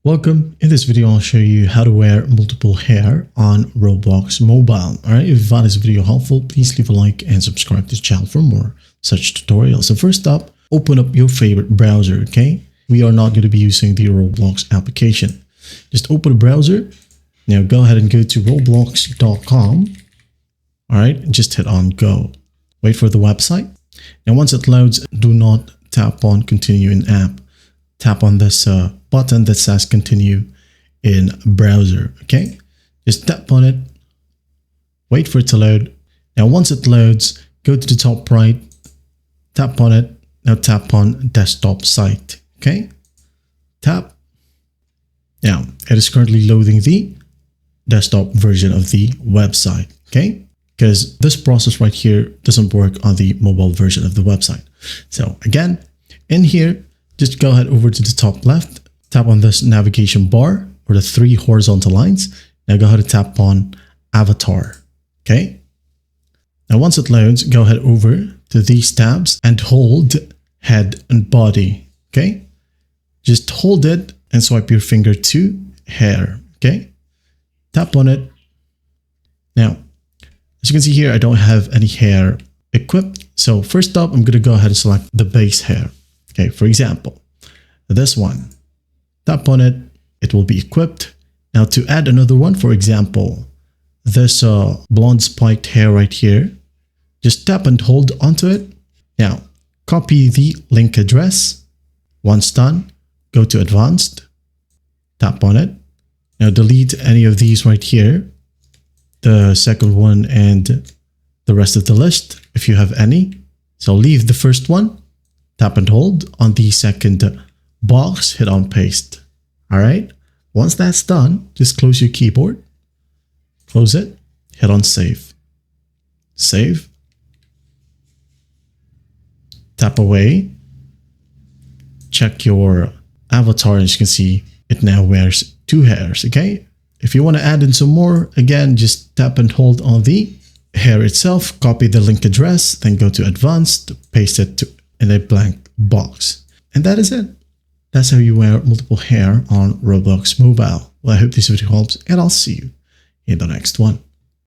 Welcome. In this video, I'll show you how to wear multiple hair on Roblox Mobile. Alright, if you found this video helpful, please leave a like and subscribe to the channel for more such tutorials. So first up, open up your favorite browser, okay? We are not going to be using the Roblox application. Just open a browser. Now go ahead and go to roblox.com. Alright, just hit on go. Wait for the website. And once it loads, do not tap on continue in app. Tap on this button that says continue in browser, okay? Just tap on it, wait for it to load. Now once it loads, go to the top right, tap on it. Now tap on desktop site, okay? Tap. Now it is currently loading the desktop version of the website, okay? Because this process right here doesn't work on the mobile version of the website. So again, in here, just go ahead over to the top left, tap on this navigation bar or the three horizontal lines. Now go ahead and tap on avatar, okay? Now once it loads, go ahead over to these tabs and hold head and body, okay? Just hold it and swipe your finger to hair, okay? Tap on it. Now, as you can see here, I don't have any hair equipped. So first up, I'm going to go ahead and select the base hair. Okay, for example, this one, tap on it, it will be equipped. Now to add another one, for example, this blonde spiked hair right here, just tap and hold onto it. Now, copy the link address. Once done, go to advanced, tap on it. Now delete any of these right here, the second one and the rest of the list, if you have any. So leave the first one. Tap and hold on the second box, hit on paste. All right. Once that's done, just close your keyboard, close it, hit on save. Save. Tap away. Check your avatar. As you can see, it now wears two hairs. Okay. If you want to add in some more, again, just tap and hold on the hair itself, copy the link address, then go to advanced, paste it in a blank box. And that is it. That's how you wear multiple hair on Roblox Mobile. Well, I hope this video helps, and I'll see you in the next one.